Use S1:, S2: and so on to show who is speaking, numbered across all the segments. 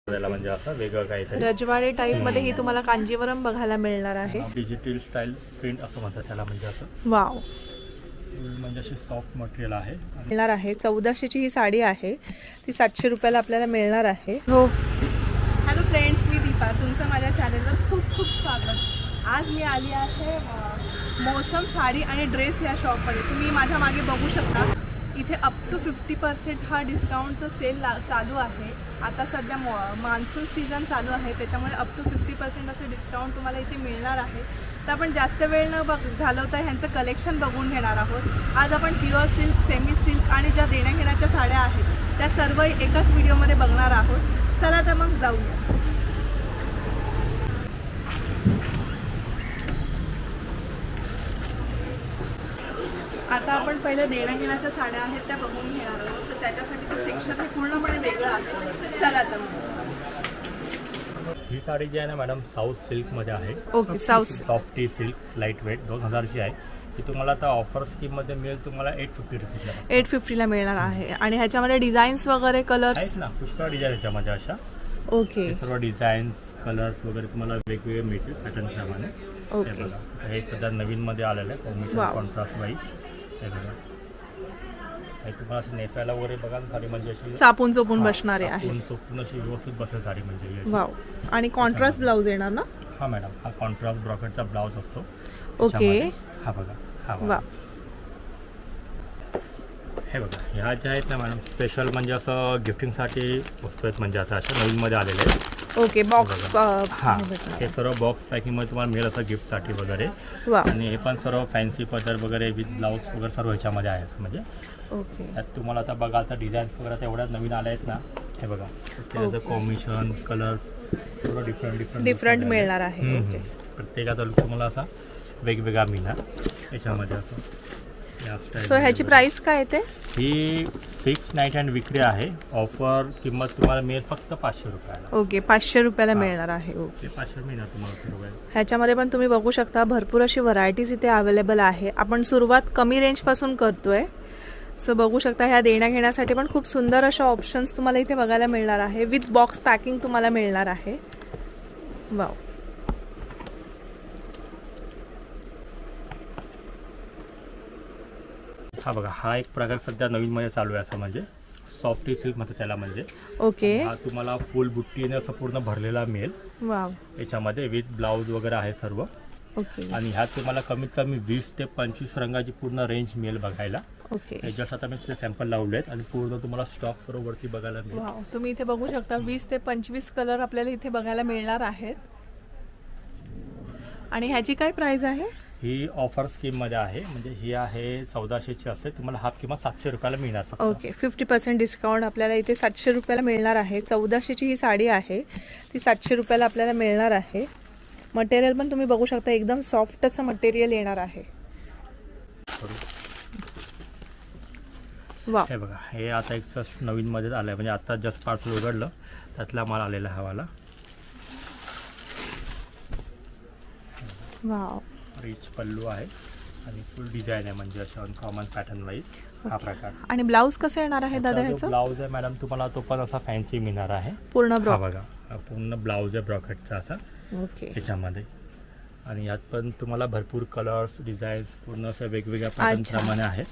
S1: म्हणजे असं वेगळं काहीतरी
S2: रजवाडे टाइप मध्ये ही तुम्हाला कांजीवरम बघायला मिळणार आहे.
S1: डिजिटल स्टाईल प्रिंट असं म्हणतात त्याला, म्हणजे असं
S2: वाव,
S1: म्हणजे अशी सॉफ्ट मटेरियल आहे.
S2: मिळणार आहे. 1400 ची ही साडी आहे, ती 700 रुपयाला आपल्याला मिळणार आहे. हो, हॅलो फ्रेंड्स, मी दीपा, तुमचं माझ्या चॅनलवर खूप खूप स्वागत. आज मी आली आहे मौसम साडी आणि ड्रेस या शॉपमध्ये. तुम्ही माझ्या मागे बघू शकता, इथे अप टू 50% हा डिस्काउंटचा सेल चालू आहे. आता सध्या मान्सून सीझन चालू आहे, त्याच्यामुळे अप टू 50% असे डिस्काउंट तुम्हाला इथे मिळणार आहे. तर आपण जास्त वेळ न घालवता ह्यांचं कलेक्शन बघून घेणार आहोत. आज आपण प्युअर सिल्क, सेमी सिल्क आणि ज्या देण्याघेण्याच्या साड्या आहेत त्या सर्व एकाच व्हिडिओमध्ये बघणार आहोत. चला तर मग जाऊया. आता आपण पहिले देण्याघेण्याच्या साड्या आहेत त्या बघून घेणार आहोत. तर त्याच्यासाठीचं सेक्शन हे पूर्णपणे वेगळं आहे. चला तर मग.
S1: ही साडी जी आहे ना मॅडम, साऊथ सिल्कमध्ये आहे.
S2: Okay, south
S1: softy silk light weight 2000ची आहे. ती तुम्हाला आता ऑफर स्कीममध्ये मिळेल तुम्हाला 850 रुपीजला.
S2: 850 ला मिळणार आहे. आणि ह्याच्यामध्ये डिझाईन्स वगैरे कलर्स
S1: आहेत ना, पुष्कळ डिझाईन ह्याच्यामध्ये अशा.
S2: ओके,
S1: सर्व डिझाईन्स कलर्स वगैरे तुम्हाला वेगवेगळे मिळतील पॅटर्न प्रमाणे.
S2: ओके,
S1: हे सध्या नवीनमध्ये आलेलं आहे, कॉम्बिनेशन कॉन्ट्रास्ट वाईज. हे बघा, हे तुम्हाला असं नेसायला वगैरे बघा साडी, म्हणजे अशी
S2: चापून चोपून बसणारे आहे.
S1: चोपून अशी व्यवस्थित बसेल साडी म्हणजे.
S2: वाव, आणि कॉन्ट्रास्ट ब्लाउज येणार ना?
S1: हा मॅडम, हा कॉन्ट्रास्ट ब्रॉकेटचा ब्लाउज असतो.
S2: ओके,
S1: हा बघा, हा
S2: वा,
S1: हे बघा, ह्या ज्या आहेत ना मॅडम, स्पेशल म्हणजे असं गिफ्टिंगसाठी वस्तू आहेत, म्हणजे आता अशा नवीनमध्ये आलेले आहेत.
S2: Okay, box.
S1: हां, हे सर्व बॉक्स पॅकिंगमध्ये तुम्हाला मिळेल असं गिफ्टसाठी वगैरे.
S2: वा,
S1: आणि हे पण सर्व फॅन्सी पदर वगैरे विथ ब्लाऊज वगैरे सर्व ह्याच्यामध्ये आहे. म्हणजे
S2: ओके,
S1: त्यात तुम्हाला आता बघा, आता डिझाईन्स वगैरे आता एवढ्या नवीन आल्या आहेत ना. हे बघा, त्याचं कॉम्बिनेशन कलर्स सर्व डिफरंट
S2: मिळणार आहे. ओके,
S1: प्रत्येकाचा लुक तुम्हाला असा वेगवेगळा मिळणार याच्यामध्ये असं.
S2: सो ह्याची प्राइस काय येते?
S1: ही 690 विक्री आहे. ऑफर किंमत तुम्हाला मिळेल फक्त 500 रुपयाला.
S2: ओके, 500 रुपयाला मिळणार आहे. ओके,
S1: 500 मिळणार तुम्हाला.
S2: ह्याच्यामध्ये पण तुम्ही बघू शकता भरपूर अशी व्हरायटीज इथे अवेलेबल आहे. आपण सुरुवात कमी रेंजपासून करतोय. सो बघू शकता, ह्या देण्या घेण्यासाठी पण खूप सुंदर अशा ऑप्शन्स तुम्हाला इथे बघायला मिळणार आहे. विथ बॉक्स पॅकिंग तुम्हाला मिळणार आहे. वाव,
S1: हा बघा, हा एक प्रकार सध्या नवीन मध्ये चालू आहे, असं म्हणजे सॉफ्टी सिल्क म्हणतात त्याला. म्हणजे
S2: ओके,
S1: हा तुम्हाला फुल बुट्टीने असं पूर्ण भरलेला मिळेल.
S2: वाव,
S1: याच्यामध्ये विथ ब्लाऊज वगैरे आहे सर्व.
S2: ओके,
S1: आणि ह्यात तुम्हाला कमीत कमी 20 ते 25 रंगाची पूर्ण रेंज मिळेल बघायला.
S2: ओके,
S1: याच्यात आता मी सॅम्पल लावले आहेत आणि पूर्ण तुम्हाला स्टॉक सर्व वरती बघायला मिळेल.
S2: वाव, तुम्ही इथे बघू शकता 20 ते 25 कलर आपल्याला इथे बघायला मिळणार आहेत. आणि ह्याची काय प्राइस आहे?
S1: ही ऑफर स्कीम मध्ये आहे, म्हणजे ही आहे 1400ची असते. तुम्हाला हाफ किंमत 700 रुपयाला मिळणार फक्त.
S2: ओके, 50% डिस्काउंट आपल्याला इथे 700 रुपयाला मिळणार आहे. 1400ची ही साडी आहे, ती 700 रुपयाला आपल्याला मिळणार आहे. मटेरियल पण तुम्ही बघू शकता, एकदम सॉफ्ट असं मटेरियल येणार आहे. वा,
S1: हे बघा, हे आता एक जस्ट नवीन मध्ये आलं आहे, म्हणजे आता जस्ट पार्सल उघडलं त्यातला माल आलेला हवाला.
S2: वाव,
S1: रिच पल्लू आहे आणि फुल डिझाईन आहे, म्हणजे अशा अनकॉमन पॅटर्न वाईज हा प्रकार.
S2: आणि ब्लाउज कसं येणार आहे दादा ह्याचं?
S1: ब्लाऊज आहे मॅडम तुम्हाला तो पण असा फॅन्सी मिळणार आहे.
S2: पूर्ण
S1: हा
S2: ब्लाउज?
S1: बघा, हा पूर्ण ब्लाऊज आहे ब्रॉकेटचा असा.
S2: ओके,
S1: ह्याच्यामध्ये. आणि यात पण तुम्हाला भरपूर कलर्स डिझाईन्स पूर्ण असं वेगवेगळ्या पॅटर्न प्रमाणे आहेत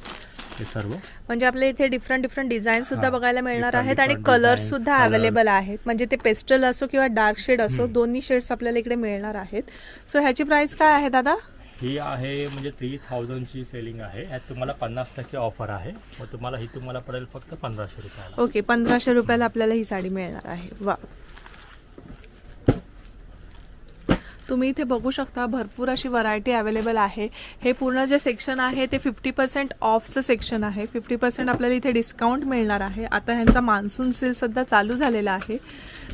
S1: हे सर्व.
S2: म्हणजे आपल्या इथे डिफरंट डिझाईन सुद्धा बघायला मिळणार
S1: different
S2: आहेत. आणि
S1: different
S2: कलर्स
S1: designs,
S2: सुद्धा अवेलेबल आहेत, म्हणजे ते पेस्टल असो किंवा डार्क शेड असो, दोन्ही शेड्स आपल्याला इकडे मिळणार आहेत. सो ह्याची प्राइस काय आहे दादा?
S1: ही आहे म्हणजे 3000ची सेलिंग आहे. यात तुम्हाला 50% ऑफर आहे. मग तुम्हाला ही तुम्हाला पडेल फक्त 1500 रुपयाला.
S2: ओके, 1500 रुपयाला आपल्याला ही साडी मिळणार आहे. वा, तुम्ही इथे बघू शकता भरपूर अशी व्हरायटी अवेलेबल आहे. हे पूर्ण जे सेक्शन आहे ते 50% ऑफचं सेक्शन आहे. 50% आपल्याला इथे डिस्काउंट मिळणार आहे. आता ह्यांचा मान्सून सेल सध्या चालू झालेला आहे,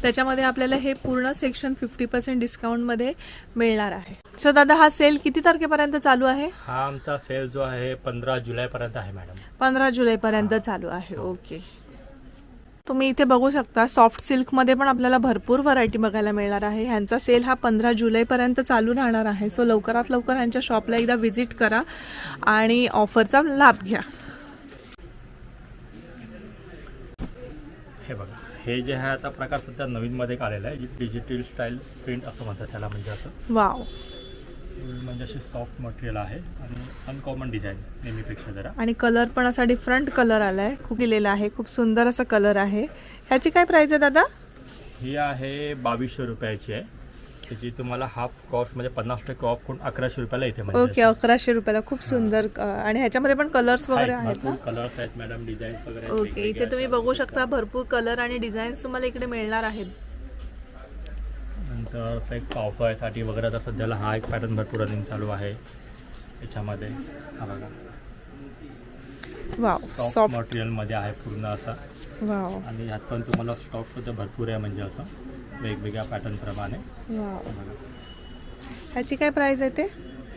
S2: त्याच्यामध्ये आपल्याला हे पूर्ण सेक्शन 50% डिस्काउंटमध्ये मिळणार आहे. सो दादा, हा सेल किती तारखेपर्यंत चालू आहे?
S1: हा आमचा सेल जो आहे 15 जुलैपर्यंत आहे मॅडम.
S2: 15 जुलैपर्यंत चालू आहे. ओके, तुम्ही इथे बघू शकता सॉफ्ट सिल्कमध्ये पण आपल्याला भरपूर व्हरायटी बघायला मिळणार आहे. ह्यांचा सेल हा 15 जुलैपर्यंत चालू राहणार आहे. सो लवकरात लवकर ह्यांच्या शॉपला एकदा व्हिजिट करा आणि ऑफरचा लाभ घ्या.
S1: हे बघा, हे जे आहे आता प्रकार सध्या नवीनमध्ये एक आलेला आहे, जी डिजिटल स्टाईल प्रिंट असं म्हणतात त्याला. म्हणजे असं
S2: वाव,
S1: म्हणजे अशी सॉफ्ट मटेरियल आहे आणि अनकॉमन डिझाईन नेहमीपेक्षा जरा.
S2: आणि कलर पण असा डिफरंट कलर आलाय, खूप दिलेला आहे, खूप सुंदर असा कलर आहे. ह्याची काय प्राइस आहे दादा?
S1: ही आहे 2200 रुपयाची आहे. त्याची तुम्हाला हाफ कॉस्ट म्हणजे 50% ऑफ करून 1100 रुपयाला येते.
S2: ओके, 1100 रुपयाला. खूप सुंदर. आणि ह्याच्यामध्ये पण कलर्स वगैरे आहेत ना?
S1: कलर्स आहेत मॅडम, डिझाईन्स वगैरे.
S2: ओके, इथे तुम्ही बघू शकता भरपूर कलर आणि डिझाईन्स तुम्हाला इकडे मिळणार आहेत.
S1: नंतर एक पावसाळ्यासाठी वगैरे आता सध्याला हा एक पॅटर्न भरपूर रनिंग चालू आहे याच्यामध्ये. हा बघा,
S2: वाव,
S1: सॉफ्ट मटेरियलमध्ये आहे पूर्ण असा.
S2: वाव,
S1: आणि ह्यात पण तुम्हाला स्टॉक सुद्धा भरपूर आहे, म्हणजे असं वेगवेगळ्या पॅटर्न प्रमाणे.
S2: वाव, ह्याची काय प्राइस आहे ते?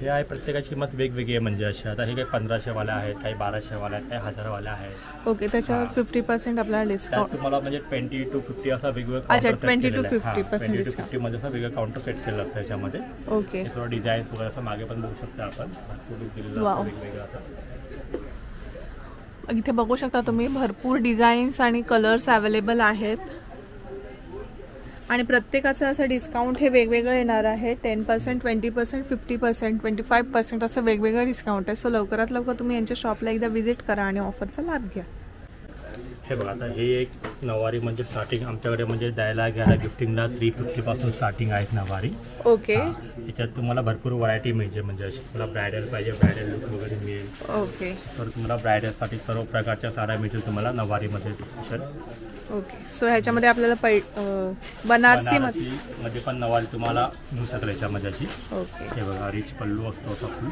S1: हे आहे प्रत्येकाची किंमत वेगवेगळी आहे. म्हणजे अशी आता हे काही 1500 वाल्या आहेत, काही 1200 वाल्या आहेत, काही 1000 वाल्या आहेत.
S2: ओके, त्याच्यावर 50% आपल्याला डिस्काउंट.
S1: तुम्हाला म्हणजे 20 to 50 असा वेगवेगळं.
S2: अच्छा, 20 to 50%
S1: 20 to 50 मध्ये असं वेगळं काउंटर सेट केलं असतं याच्यामध्ये.
S2: ओके,
S1: थोडं डिझाईन्स वगैरे असं मागे पण बघू शकता आपण. वेगवेगळं आता
S2: इथे बघू शकता तुम्ही भरपूर डिझाईन्स आणि कलर्स अवेलेबल आहेत. आणि प्रत्येकाचं असं डिस्काउंट हे वेगवेगळं येणार आहे. 10%, 20%, 50%, 25% असं वेगवेगळं डिस्काउंट आहे. सो लवकरात लवकर तुम्ही यांच्या शॉपला एकदा व्हिजिट करा आणि ऑफरचा लाभ घ्या.
S1: हे बघा, आता हे एक नऊवारी म्हणजे स्टार्टिंग आमच्याकडे म्हणजे द्यायला घ्यायला गिफ्टिंगला 350 पासून स्टार्टिंग आहेत नऊवारी.
S2: ओके,
S1: याच्यात तुम्हाला भरपूर व्हरायटी मिळते. म्हणजे अशी तुम्हाला ब्रायडल पाहिजे, ब्रायडल लुक वगैरे मिळेल.
S2: ओके,
S1: तर तुम्हाला ब्रायडलसाठी सर्व प्रकारच्या साड्या मिळतील तुम्हाला नऊवारीमध्ये स्पेशल.
S2: ओके. सो ह्याच्यामध्ये आपल्याला बनारसी
S1: मध्ये पण नऊवारी तुम्हाला मिळू शकेल याच्यामध्ये अशी.
S2: ओके,
S1: हे बघा, रिच पल्लू असतो असा फुल.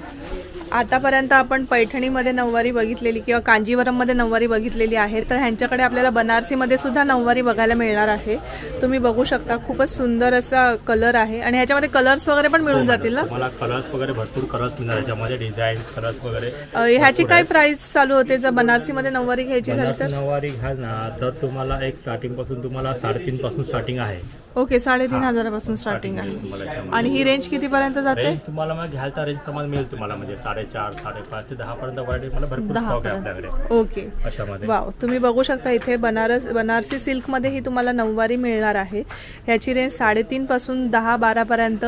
S2: आतापर्यंत आपण पैठणीमध्ये नऊवारी बघितलेली किंवा कांजीवरममध्ये नऊवारी बघितलेली आहे, तर ह्यांच्याकडे आपल्याला बनारसीमध्ये सुद्धा नऊवारी बघायला मिळणार आहे. तुम्ही बघू शकता, खूपच सुंदर असा कलर आहे. आणि ह्याच्यामध्ये कलर्स वगैरे पण मिळून जातील ना?
S1: तुम्हाला कलर्स वगैरे भरपूर कलर्स मिळणार याच्यामध्ये, डिझाईन कलर्स वगैरे.
S2: ह्याची काय प्राइस चालू होते जर बनारसीमध्ये नऊवारी घ्यायची झाली तर?
S1: नऊवारी घ्याल ना तर तुम्हाला एक स्टार्टिंग पासून तुम्हाला 3.5 पासून स्टार्टिंग आहे.
S2: ओके, 3,500 पासून स्टार्टिंग आहे. आणि ही रेंज किती पर्यंत जाते?
S1: रेंज तुम्हाला मग घ्याल तर रेंज प्रमाणे मिळेल तुम्हाला, म्हणजे 4.5, 5.5 ते 10 पर्यंत व्हरायटी मला भरपूर स्टॉक आहे आपल्याकडे.
S2: ओके,
S1: अशामध्ये.
S2: वाव, तुम्ही बघू शकता इथे बनारसी सिल्कमध्ये ही तुम्हाला नऊवारी मिळणार आहे. ह्याची रेंज 3.5 पासून 10-12 पर्यंत,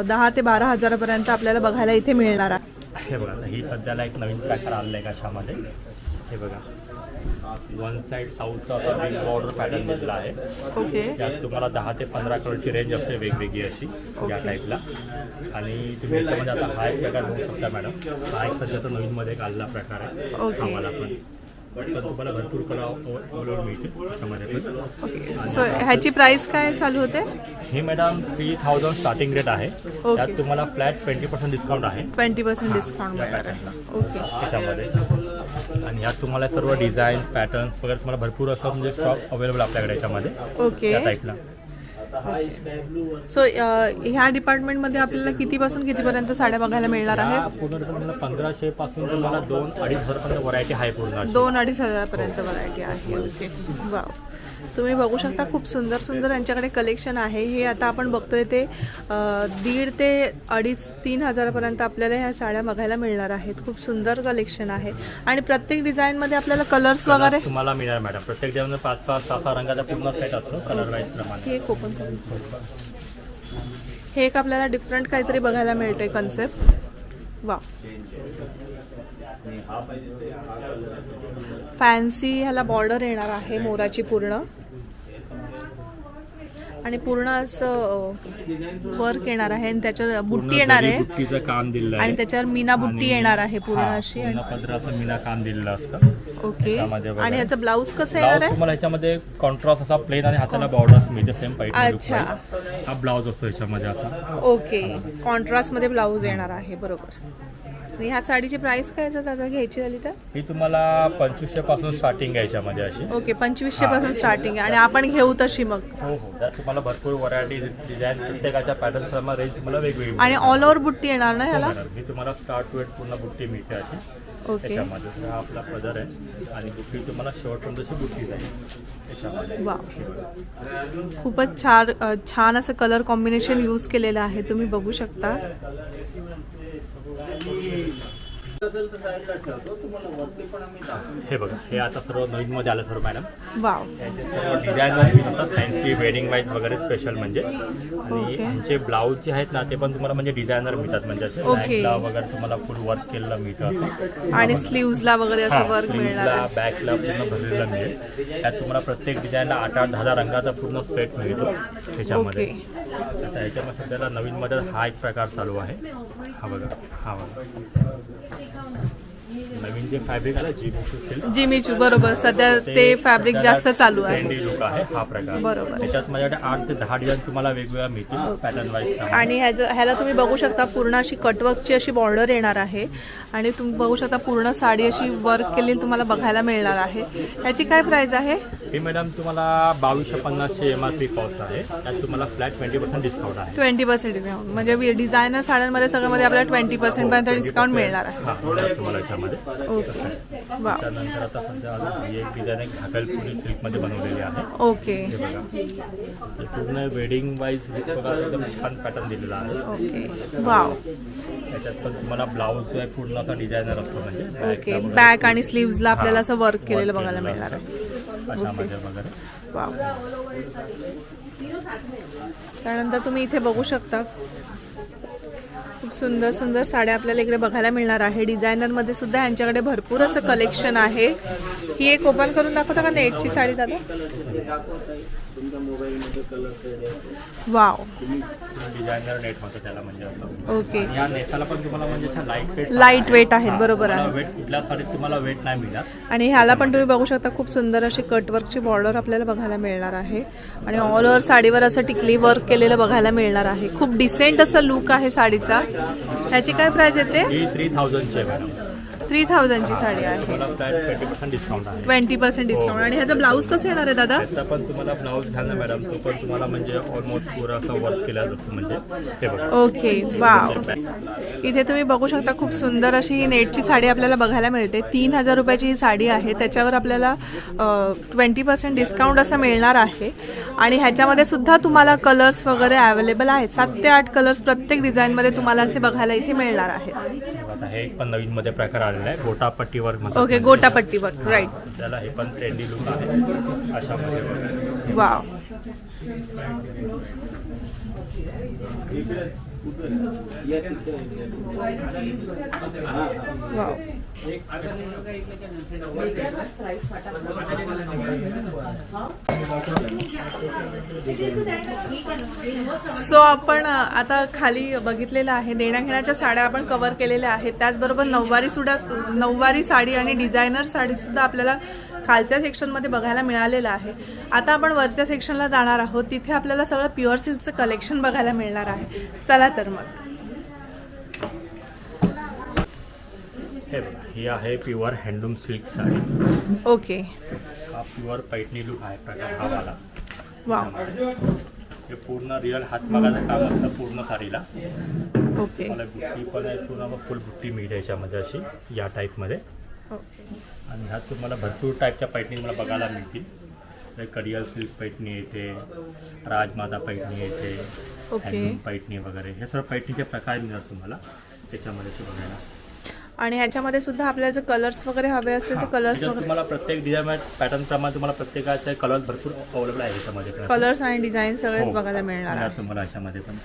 S2: 10 ते 12,000 पर्यंत आपल्याला बघायला इथे मिळणार आहे.
S1: हे बघा, ही सध्याला एक नवीन प्रकार आलेला आहे कशामध्ये. हे बघा, वन साइड साऊथचा बिग बॉर्डर पॅटर्न दिलेला आहे.
S2: ओके,
S1: यात तुम्हाला 10 ते 15 कलरची रेंज असते वेगवेगळी अशी या टाईपला. आणि तुम्ही याच्यामध्ये आता हा एक प्रकार बघू शकता मॅडम. हा एक सध्याचा नवीनमध्ये एक आलेला प्रकार आहे.
S2: ओके.
S1: आम्हाला पण तुम्हाला भरपूर कलर अवेलेबल मिळतील त्याच्यामध्ये पण.
S2: सो ह्याची प्राइस काय चालू होते?
S1: हे मॅडम 3000 स्टार्टिंग रेट आहे. त्यात तुम्हाला फ्लॅट 20% डिस्काउंट आहे.
S2: 20% डिस्काउंट मिळणार आहे. ओके,
S1: त्याच्यामध्ये. आणि यात तुम्हाला सर्व डिझाईन पॅटर्न्स वगैरे तुम्हाला भरपूर असं म्हणजे स्टॉक अवेलेबल आपल्याकडे याच्यामध्ये.
S2: ओके,
S1: त्या टाईपला.
S2: सो ह्या डिपार्टमेंटमध्ये आपल्याला कितीपासून कितीपर्यंत साड्या बघायला मिळणार आहेत?
S1: पूर्ण 1500 पासून तुम्हाला 2-2.5 पर्यंत व्हरायटी आहे पूर्ण.
S2: 2-2.5 पर्यंत व्हरायटी आहे. ओके, वाव, तुम्ही बघू शकता खूप सुंदर सुंदर यांच्याकडे कलेक्शन आहे. हे आता आपण बघतोय ते 1.5 ते 2.5-3 हजारापर्यंत आपल्याला ह्या साड्या बघायला मिळणार आहेत. खूप सुंदर कलेक्शन आहे. आणि प्रत्येक डिझाईनमध्ये आपल्याला कलर्स वगैरे
S1: तुम्हाला मिळणार मॅडम. प्रत्येक डिझाईन 5-6 रंगाचा पूर्ण सेट असतो कलर वाईज प्रमाणे.
S2: हे कोकण, हे एक आपल्याला डिफरंट काहीतरी बघायला मिळते कन्सेप्ट. वा, फॅन्सी ह्याला बॉर्डर येणार आहे मोराची पूर्ण. आणि पूर्ण असं वर्क येणार आहे. आणि त्याच्यावर बुट्टी येणार आहे.
S1: बुट्टीचं काम दिलेलं आहे.
S2: आणि त्याच्यावर मीना बुट्टी येणार आहे पूर्ण अशी.
S1: आणि पदराचं मीना काम दिलेलं असतं.
S2: ओके, आणि ह्याचं ब्लाऊज कसं येणार आहे?
S1: तुम्हाला ह्याच्यामध्ये कॉन्ट्रास्ट असा प्लेन आणि हाताला बॉर्डर्स मिळते सेम पाहिजे.
S2: अच्छा,
S1: हा ब्लाऊज असतो याच्यामध्ये आता.
S2: ओके, कॉन्ट्रास्ट मध्ये ब्लाऊज येणार आहे. बरोबर. ह्या साडीची प्राइस काय दादा घ्यायची झाली तर?
S1: ही तुम्हाला 2500 पासून स्टार्टिंग आहे याच्यामध्ये अशी.
S2: ओके, 2500 पासून स्टार्टिंग आहे. आणि आपण घेऊ तशी मग?
S1: हो, त्यात तुम्हाला भरपूर व्हरायटी डिझाईन प्रत्येकाच्या पॅटर्न प्रमाणे रेंज तुम्हाला वेगवेगळी.
S2: आणि ऑल ओव्हर बुट्टी येणार ना ह्याला?
S1: ही तुम्हाला स्टार्ट टू एंड पूर्ण बुट्टी मिळते अशी.
S2: ओके,
S1: त्याच्यामध्ये हा आपला पदर आहे आणि बुट्टी तुम्हाला शेवटपर्यंत अशी बुट्टी जाईल त्याच्यामध्ये.
S2: वा, खूपच छान असं कलर कॉम्बिनेशन यूज केलेलं आहे. तुम्ही बघू शकता.
S1: हे बघा, हे आता सर्व नवीनमध्ये आलं सर्व मॅडम.
S2: वाव.
S1: याचे सर्व डिझाईन वगैरे असतात, फॅन्सी वेडिंग वाईज वगैरे स्पेशल म्हणजे. आणि
S2: ओके.
S1: यांचे ब्लाऊज जे आहेत ना ते पण तुम्हाला म्हणजे डिझायनर मिळतात, म्हणजे असे
S2: ओके.
S1: बॅकला वगैरे तुम्हाला फुल वर्क केलेलं मिळतं असं.
S2: आणि स्लीव्जला वगैरे असं वर्क मिळणार
S1: स्लीव्हला
S2: आहे.
S1: बॅकला पूर्ण भरलेलं मिळेल. त्यात तुम्हाला प्रत्येक डिझाईनला 8-10 रंगाचा पूर्ण सेट मिळतो त्याच्यामध्ये. आता ह्याच्यामध्ये सध्याला नवीनमध्ये हा एक प्रकार चालू आहे. हा बघा, हा बघा नवीन जे फॅब्रिक आलं सिल्क,
S2: जिमीचू. बरोबर, सध्या ते फॅब्रिक जास्त चालू आहे.
S1: ट्रेंडी लुक आहे हा प्रकार.
S2: बरोबर.
S1: त्याच्यात माझ्याकडे 8 ते 10 डिझाईन तुम्हाला वेगवेगळ्या मिळतील पॅटर्न वाईज.
S2: आणि ह्याला तुम्ही बघू शकता पूर्ण अशी कटवर्कची अशी बॉर्डर येणार आहे. आणि तुम्ही बघू शकता पूर्ण साडी अशी वर्क केलेली तुम्हाला बघायला मिळणार आहे. ह्याची काय प्राइस आहे?
S1: हे मॅडम तुम्हाला 2250 MRP कॉस्ट आहे. त्यात तुम्हाला फ्लॅट 20% डिस्काउंट आहे.
S2: 20% डिस्काउंट म्हणजे डिझायनर साड्यांमध्ये सगळ्यामध्ये आपल्याला 20% पर्यंत डिस्काउंट मिळणार आहे.
S1: हा मिळणार तुम्हाला याच्यामध्ये.
S2: ओके. वाव.
S1: त्यानंतर आता सध्या अजून ही एक डिझाईन एक भागलपुरी सिल्कमध्ये बनवलेली आहे.
S2: ओके.
S1: हे बघा, हे पूर्ण वेडिंग वाईज बघा एकदम छान पॅटर्न दिलेला आहे.
S2: ओके. वाव.
S1: त्याच्यात पण तुम्हाला ब्लाऊज जो आहे पूर्ण असा डिझायनर असतो, म्हणजे
S2: ओके. बॅक आणि स्लीव्जला आपल्याला असं वर्क केलेलं बघायला मिळणार आहे.
S1: अशामध्ये वगैरे.
S2: वाव. त्यानंतर तुम्ही इथे बघू शकता खूप सुंदर सुंदर साड्या आपल्याला इकडे बघायला मिळणार आहे. डिझायनरमध्ये सुद्धा यांच्याकडे भरपूर असं कलेक्शन आहे. ही एक ओपन करून दाखवता का नेटची साडी दादा? वाव.
S1: डिझायनर नेट होतं त्याला, म्हणजे असं.
S2: ओके.
S1: आणि या नेसाला पण तुम्हाला म्हणजे
S2: लाईट वेट आहेत. बरोबर आहे.
S1: वेट कुठल्या साडीत तुम्हाला वेट नाही मिळणार.
S2: आणि ह्याला पण तुम्ही बघू शकता खूप सुंदर अशी कटवर्कची बॉर्डर आपल्याला बघायला मिळणार आहे. आणि ऑल ओव्हर साडीवर असं टिकली वर्क केलेलं बघायला मिळणार आहे. खूप डिसेंट असं लुक आहे साडीचा. ह्याची काय प्राइस येते?
S1: ही 3000 ची आहे मॅडम.
S2: 3000 ची साडी आहे.
S1: तुम्हाला फ्लॅट 20% डिस्काउंट आहे.
S2: 20% डिस्काउंट. आणि ह्याचा ब्लाऊज कसं येणार आहे दादा?
S1: त्याचा पण तुम्हाला ब्लाऊज घ्याल ना मॅडम, तो पण तुम्हाला म्हणजे ऑलमोस्ट पुरा असा वर्क केला जातो, म्हणजे हे बघा.
S2: ओके. वाव. इथे तुम्ही बघू शकता खूप सुंदर अशी ही नेटची साडी आपल्याला बघायला मिळते. 3000 रुपयाची ही साडी आहे. त्याच्यावर आपल्याला 20% डिस्काउंट असं मिळणार आहे. आणि ह्याच्यामध्ये सुद्धा तुम्हाला कलर्स वगैरे अवेलेबल आहेत. 7 ते 8 कलर्स प्रत्येक डिझाईनमध्ये तुम्हाला असे बघायला इथे मिळणार आहेत.
S1: आता हे एक पण नवीन मध्ये प्रकार आलेला आहे, गोटापट्टी वर्क म्हणतात.
S2: ओके. गोटापट्टी वर्क. राईट.
S1: त्याला हे पण ट्रेंडी लुक आहे अशामध्ये वगैरे.
S2: वाव. वाव. सो आपण आता खाली बघितलेलं आहे, देण्याघेण्याच्या साड्या आपण कव्हर केलेल्या आहेत. त्याचबरोबर नऊवारी साडी आणि डिझायनर साडी सुद्धा आपल्याला खालच्या सेक्शनमध्ये बघायला मिळालेलं आहे. आता आपण वरच्या सेक्शनला जाणार आहोत. तिथे आपल्याला सगळं प्युअर सिल्कचं कलेक्शन बघायला मिळणार आहे. चला तर मग.
S1: हे बघा, ही आहे pure handloom silk sari.
S2: Okay.
S1: हा प्युअर पैठणी लुक आहे प्रकार हा वाला.
S2: वाव.
S1: हे पूर्ण रिअल हातमागाचं काम असतं पूर्ण साडीला.
S2: ओके.
S1: मला बुट्टी पण आहे, पूर्ण फुल बुट्टी मिळते याच्यामध्ये अशी या टाईपमध्ये.
S2: ओके.
S1: आणि ह्यात तुम्हाला भरपूर टाईपच्या पैठणी मला बघायला मिळतील. कडियाल सिल्क पैठणी येते, राजमाता पैठणी येते, हँडलूम पैठणी वगैरे हे सर्व पैठणीचे प्रकार मिळतात तुम्हाला त्याच्यामध्ये बघायला.
S2: आणि ह्याच्यामध्ये सुद्धा आपल्याला जर कलर्स वगैरे हवे असेल तर कलर्स वगैरे
S1: तुम्हाला प्रत्येक डिझाईन पॅटर्न प्रमाणे तुम्हाला प्रत्येकाचे कलर भरपूर अवेलेबल आहे याच्यामध्ये.
S2: कलर्स आणि डिझाईन सगळेच बघायला मिळणार आहे
S1: तुम्हाला याच्यामध्ये पण.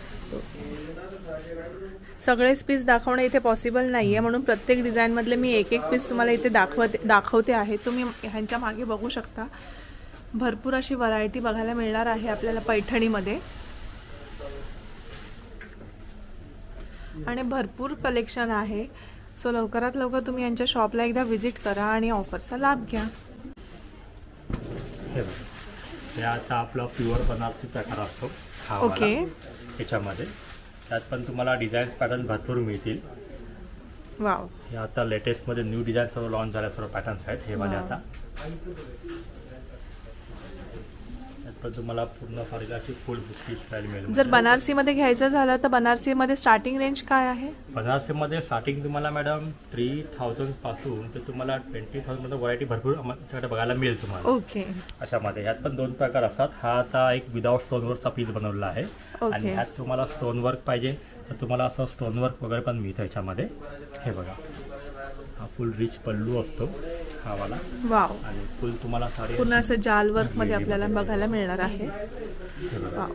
S2: सगळेच पीस दाखवणं इथे पॉसिबल नाही आहे, म्हणून प्रत्येक डिझाईनमधले मी एक एक पीस तुम्हाला इथे दाखवते आहे. तुम्ही ह्यांच्या मागे बघू शकता भरपूर अशी व्हरायटी बघायला मिळणार आहे आपल्याला पैठणीमध्ये. आणि भरपूर कलेक्शन आहे. सो लवकरात लवकर तुम्ही यांच्या शॉपला एकदा व्हिजिट करा आणि ऑफरचा लाभ घ्या.
S1: हे आता आपला प्युअर बनारसी प्रकार असतो हा.
S2: ओके.
S1: याच्यामध्ये त्यात पण तुम्हाला डिझाईन्स पॅटर्न भरपूर मिळतील.
S2: वाव.
S1: हे आता लेटेस्टमध्ये न्यू डिझाईन सर्व लॉन्च झाल्या सर्व पॅटर्न्स आहेत हे वाले. आता पण तुम्हाला पूर्ण साडीला अशी फुल बुट्टी स्टाईल मिळेल.
S2: जर बनारसीमध्ये घ्यायचं झालं तर बनारसीमध्ये स्टार्टिंग रेंज काय आहे?
S1: बनारसीमध्ये स्टार्टिंग तुम्हाला मॅडम 3000 पासून ते तुम्हाला 20,000 मध्ये व्हरायटी भरपूर आमच्याकडे बघायला मिळेल तुम्हाला.
S2: ओके.
S1: अशामध्ये ह्यात पण 2 प्रकार असतात. हा आता एक विदाउट स्टोनवर्कचा पीस बनवलेला आहे. आणि ह्यात तुम्हाला स्टोन वर्क पाहिजे तर तुम्हाला असं स्टोन वर्क वगैरे पण मिळतं याच्यामध्ये. हे बघा हा फुल रिच पल्लू असतो हा वाला.
S2: वाव,
S1: आणि फुल तुम्हाला साडी
S2: पूर्ण असं जाल वर्क मध्ये आपल्याला बघायला मिळणार आहे. वाव.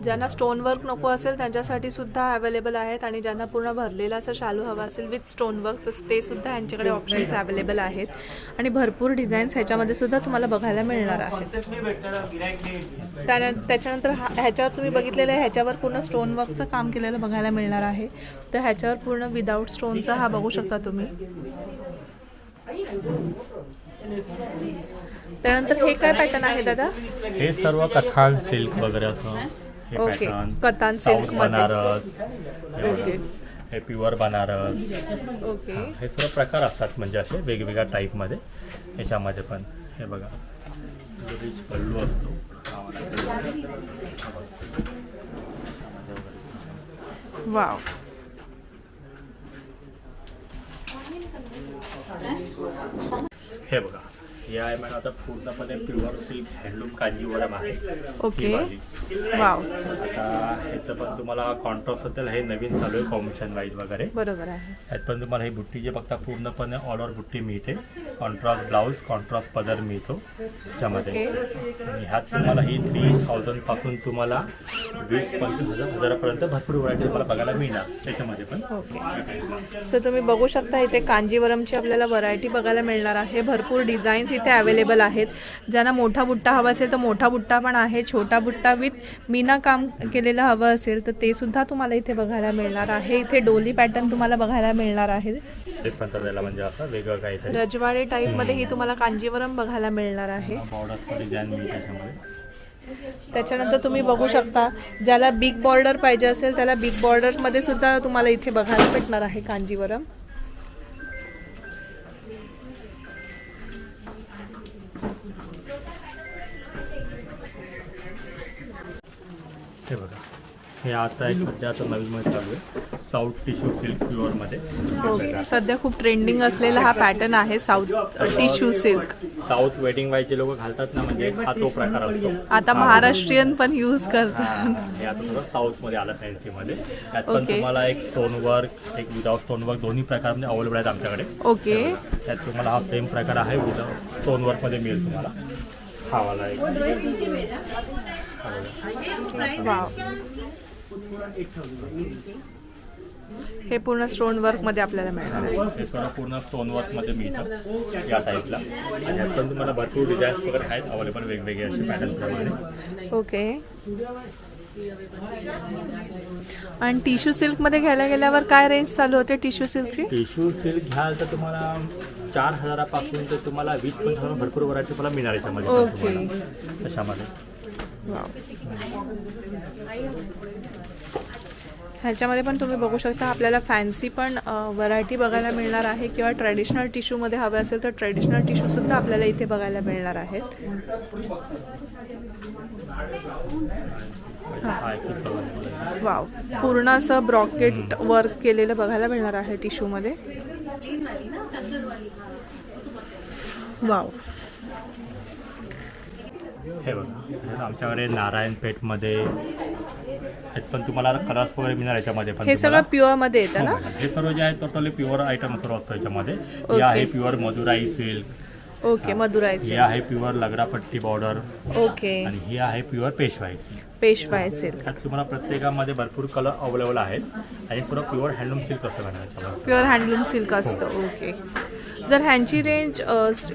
S2: ज्यांना स्टोन वर्क नको असेल त्यांच्यासाठी सुद्धा अवेलेबल आहेत, आणि ज्यांना पूर्ण भरलेला असं शालू हवा असेल विथ स्टोन वर्क तर ते सुद्धा यांच्याकडे ऑप्शन्स अवेलेबल आहेत. आणि भरपूर डिझाईन्स ह्याच्यामध्ये सुद्धा तुम्हाला बघायला मिळणार आहेत. त्याच्यानंतर ह्याच्यावर तुम्ही बघितलेलं आहे, ह्याच्यावर पूर्ण स्टोन वर्कचं काम केलेलं बघायला मिळणार आहे. तर ह्याच्यावर पूर्ण विदाऊट स्टोनचा हा बघू शकता तुम्ही. त्यानंतर हे काय पॅटर्न आहे दादा?
S1: हे सर्व कथान सिल्क वगैरे असं हे
S2: ओके,
S1: पॅटर्न.
S2: कतान
S1: साऊथ
S2: सिल्क मध्ये.
S1: बनारस,
S2: ओके
S1: हे प्युअर बनारस,
S2: ओके.
S1: हे सर्व प्रकार असतात म्हणजे असे वेगवेगळ्या टाईपमध्ये. याच्यामध्ये पण हे बघा रिच पल्लू असतो हा वाला.
S2: वाव.
S1: हे बघा हे आहे मॅडम आता पूर्णपणे प्युअर सिल्क हँडलूम कांजीवरम आहे.
S2: ओके.
S1: ही वाली.
S2: वाव,
S1: आता ह्याचं पण तुम्हाला कॉन्ट्रास्ट असेल हे नवीन चालू आहे कॉम्बिनेशन वाईज वगैरे.
S2: बरोबर आहे.
S1: त्यात पण तुम्हाला ही बुट्टी जे बघता पूर्णपणे ऑल ओव्हर बुट्टी मिळते. कॉन्ट्रास्ट ब्लाऊज, कॉन्ट्रास्ट पदर मिळतो त्याच्यामध्ये. आणि ह्यात तुम्हाला ही 30,000 पासून तुम्हाला 20-25 हजारापर्यंत भरपूर व्हरायटी तुम्हाला बघायला मिळणार त्याच्यामध्ये पण.
S2: ओके. सो तुम्ही बघू शकता इथे कांजीवरमची आपल्याला व्हरायटी बघायला मिळणार आहे. भरपूर डिझाईन्स इथे अवेलेबल आहेत. ज्यांना मोठा बुट्टा हवा असेल तर मोठा बुट्टा पण आहे. छोटा बुट्टा विथ मीना काम केलेलं हवं असेल तर ते सुद्धा तुम्हाला इथे बघायला मिळणार आहे. इथे डोली पॅटर्न तुम्हाला बघायला मिळणार आहे.
S1: ते पण त्याला म्हणजे असं वेगळं काहीतरी
S2: रजवाडे टाईप मध्ये ही तुम्हाला कांजीवरम बघायला मिळणार आहे.
S1: बॉर्डर डिझाईन मिळते त्याच्यामध्ये.
S2: त्याच्यानंतर तुम्ही बघू शकता ज्याला बिग बॉर्डर पाहिजे असेल त्याला बिग बॉर्डर मध्ये सुद्धा तुम्हाला इथे बघायला भेटणार आहे कांजीवरम.
S1: हे बघा हे आता एक सध्या आता नवीन मध्ये चालू आहे साऊथ टिश्यू सिल्क प्युअर मध्ये.
S2: ओके. सध्या खूप ट्रेंडिंग असलेला हा पॅटर्न आहे south tissue silk.
S1: South wedding wise जे लोक घालतात ना म्हणजे हा तो प्रकार असतो.
S2: आता महाराष्ट्रीयन पण यूज करतात.
S1: हे आता थोडं साऊथ मध्ये आलं फॅन्सी मध्ये. त्यात पण
S2: ओके.
S1: तुम्हाला एक स्टोन वर्क एक विदाउट स्टोन वर्क दोन्ही प्रकारमध्ये अवेलेबल आहेत आमच्याकडे.
S2: ओके.
S1: त्यात तुम्हाला हा सेम प्रकार आहे विदाउट स्टोन वर्क मध्ये मिळेल तुम्हाला. हा वाला एक
S2: वाव. हे पूर्ण स्टोन वर्क मध्ये आपल्याला मिळणार आहे.
S1: हे सगळं पूर्ण स्टोन वर्क मध्ये मिळतं या टाईपला. आणि यात पण तुम्हाला भरपूर डिझाईन्स वगैरे आहेत अवेलेबल वेगवेगळे असे पॅटर्न प्रमाणे.
S2: ओके. आणि टिश्यू सिल्क मध्ये घ्यायला गेल्यावर काय रेंज चालू होते टिश्यू सिल्कची?
S1: टिश्यू सिल्क घ्याल तर तुम्हाला 4,000 पासून तर तुम्हाला 20-25 भरपूर व्हरायटी तुम्हाला मिळणार याच्यामध्ये.
S2: ओके.
S1: अशामध्ये
S2: ह्याच्यामध्ये पण तुम्ही बघू शकता आपल्याला फॅन्सी पण व्हरायटी बघायला मिळणार आहे, किंवा ट्रॅडिशनल टिश्यूमध्ये हवे असेल तर ट्रॅडिशनल टिश्यूसुद्धा आपल्याला इथे बघायला मिळणार आहेत. वाव. पूर्ण असं ब्रॉकेट वर्क केलेलं बघायला मिळणार आहे टिश्यूमध्ये. वाव.
S1: हे बघा आमच्याकडे नारायणपेठमध्ये पण तुम्हाला कलर्स वगैरे मिळणार याच्यामध्ये पण.
S2: हे सगळं प्युअर मध्ये येतं ना?
S1: हे सर्व जे आहे टोटली प्युअर आयटम सर्व असतो याच्यामध्ये. हे आहे pure Madurai silk.
S2: Okay. Madurai
S1: हे
S2: सिल्क.
S1: आहे प्युअर लगरापट्टी बॉर्डर.
S2: ओके.
S1: आणि ही आहे प्युअर पेशवाई.
S2: पेशवाई सिल्क.
S1: त्यात तुम्हाला प्रत्येकामध्ये भरपूर कलर अवेलेबल आहेत. आणि सर्व प्युअर हँडलूम सिल्क असतं मॅडम याच्यामध्ये.
S2: प्युअर हँडलूम सिल्क असतं. ओके. जर ह्यांची रेंज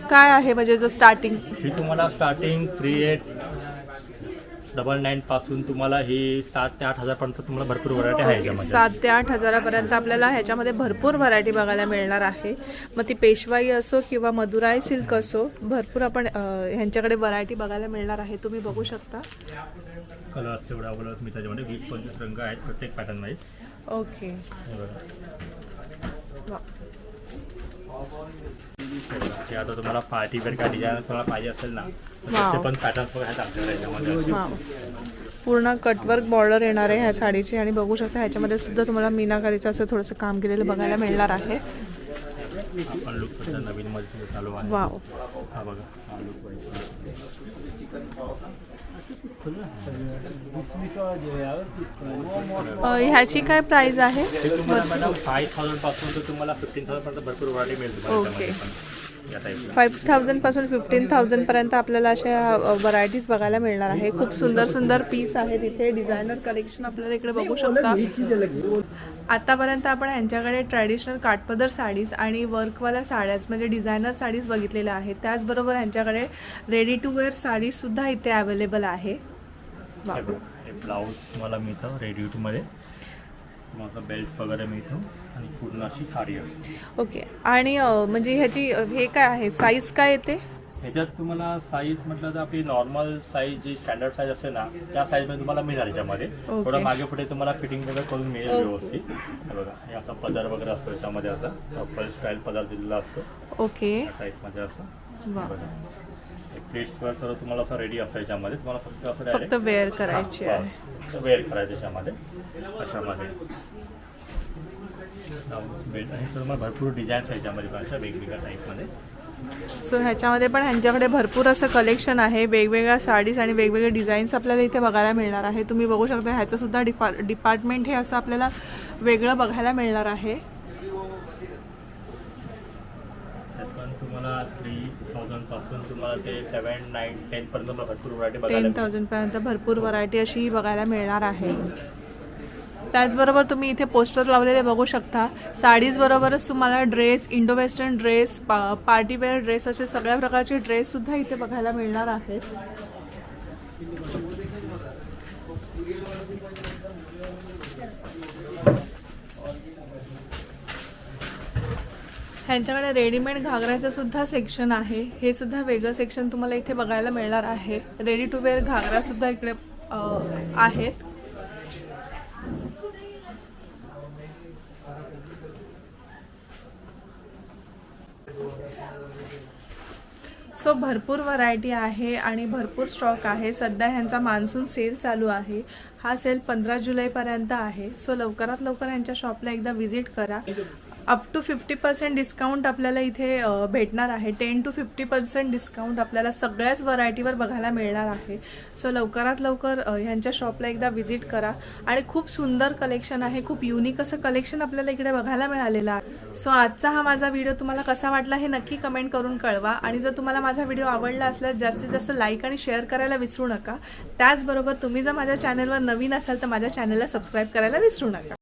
S2: काय आहे म्हणजे जर स्टार्टिंग?
S1: ही तुम्हाला स्टार्टिंग 3899 पासून तुम्हाला ही 7,000 ते 8,000 पर्यंत तुम्हाला भरपूर व्हरायटी आहे याच्यामध्ये.
S2: 7,000 ते 8,000 आपल्याला ह्याच्यामध्ये भरपूर व्हरायटी बघायला मिळणार आहे. मग ती पेशवाई असो किंवा मदुराई सिल्क असो, भरपूर आपण ह्यांच्याकडे व्हरायटी बघायला मिळणार आहे. तुम्ही बघू शकता
S1: कलर्स तेवढे अवेलेबल मी त्याच्यामध्ये 20-25 रंग आहेत प्रत्येक पॅटर्न वाईज.
S2: ओके.
S1: ते आता तुम्हाला पार्टी वेअर काय डिझाईन तुम्हाला पाहिजे असेल ना तसे पण पॅटर्न्स वगैरे आहेत आपल्याकडे याच्यामध्ये.
S2: पूर्ण कटवर्क बॉर्डर येणार आहे ह्या साडीची. आणि बघू शकता ह्याच्यामध्ये सुद्धा तुम्हाला मीनाकारीचं असं थोडंसं काम केलेलं बघायला मिळणार आहे.
S1: आपण लुक सुद्धा नवीन मध्ये चालू आहे.
S2: वाव.
S1: हा बघा हा लुक
S2: ह्याची काय प्राइस आहे?
S1: ते तुम्हाला मॅडम 5000 पासून तर तुम्हाला 15000 पर्यंत भरपूर व्हरायटी मिळेल तुम्हाला
S2: ओके.
S1: त्याच्यामध्ये पण. या टाईपला
S2: 5000 पासून 15000 पर्यंत आपल्याला अशा व्हरायटीज बघायला मिळणार आहे. खूप सुंदर सुंदर पीस आहेत इथे. डिझायनर कलेक्शन आपल्याला इकडे बघू शकता. आतापर्यंत आपण यांच्याकडे ट्रॅडिशनल काठपदर साडीज आणि वर्कवाल्या साड्याच म्हणजे डिझायनर साडीज बघितलेल्या आहेत. त्याचबरोबर यांच्याकडे रेडी टू वेअर साडीज सुद्धा इथे अवेलेबल आहे.
S1: हे बघा, हे ब्लाऊज तुम्हाला मिळतं रेडी टू मध्ये, तुम्हाला बेल्ट वगैरे मिळतो आणि पूर्ण अशी साडी असते.
S2: ओके. आणि म्हणजे ह्याची हे काय आहे, साईज काय येते?
S1: ह्याच्यात तुम्हाला साईज म्हटलं तर आपली नॉर्मल साईज जी स्टँडर्ड साईज असते ना त्या साईजमध्ये तुम्हाला मिळणार याच्यामध्ये. थोडं मागे पुढे तुम्हाला फिटिंग वगैरे करून मिळेल व्यवस्थित. हे बघा, हे असा पदर वगैरे असतो याच्यामध्ये, असा प्रॉपर स्टाईल पदर दिलेला असतो
S2: ओके.
S1: या टाईपमध्ये असं.
S2: वा.
S1: प्लेट्सवर सर्व तुम्हाला असं रेडी असतं याच्यामध्ये, तुम्हाला फक्त असं
S2: फक्त वेअर करायची आहे.
S1: वेअर करायचं याच्यामध्ये अशामध्ये. बेल्ट आणि सर्व भरपूर डिझाईन्स आहे याच्यामध्ये पण अशा वेगवेगळ्या टाईपमध्ये.
S2: सो ह्याच्यामध्ये पण ह्यांच्याकडे भरपूर असं कलेक्शन आहे. वेगवेगळ्या साडीज आणि वेगवेगळे डिझाईन्स आपल्याला इथे बघायला मिळणार आहे. तुम्ही बघू शकता ह्याचं सुद्धा डिपार्टमेंट हे असं आपल्याला वेगळं बघायला मिळणार आहे.
S1: त्यात पण तुम्हाला 3000 पासून तुम्हाला ते 7, 9, 10 पर्यंत भरपूर व्हरायटी बघायला
S2: 10,000 पर्यंत भरपूर व्हरायटी अशी बघायला मिळणार आहे. त्याचबरोबर तुम्ही इथे पोस्टर लावलेले बघू शकता. साडीज बरोबरच तुम्हाला dress, Indo western dress, partywear dress असे सगळ्या प्रकारचे ड्रेस सुद्धा इथे बघायला मिळणार आहेत. ह्यांच्याकडे रेडीमेड घागऱ्याचं सुद्धा सेक्शन आहे. हे सुद्धा वेगळं सेक्शन तुम्हाला इथे बघायला मिळणार आहे. रेडी टू वेअर घागरा सुद्धा इकडे आहेत. सो भरपूर व्हरायटी आहे आणि भरपूर स्टॉक आहे. सध्या ह्यांचा मान्सून सेल चालू आहे. हा सेल 15 जुलैपर्यंत आहे. सो लवकरात लवकर ह्यांच्या शॉपला एकदा व्हिजिट करा. अप टू 50% डिस्काउंट आपल्याला इथे भेटणार आहे. 10 to 50% डिस्काउंट आपल्याला सगळ्याच व्हरायटीवर बघायला मिळणार आहे. सो लवकरात लवकर ह्यांच्या शॉपला एकदा व्हिजिट करा. आणि खूप सुंदर कलेक्शन आहे. खूप युनिक असं कलेक्शन आपल्याला इकडे बघायला मिळालेलं आहे. सो आजचा हा माझा व्हिडिओ तुम्हाला कसा वाटला हे नक्की कमेंट करून कळवा. आणि जर तुम्हाला माझा व्हिडिओ आवडला असल्यास जास्तीत जास्त लाईक आणि शेअर करायला विसरू नका. त्याचबरोबर तुम्ही जर माझ्या चॅनलवर नवीन असाल तर माझ्या चॅनलला सबस्क्राईब करायला विसरू नका.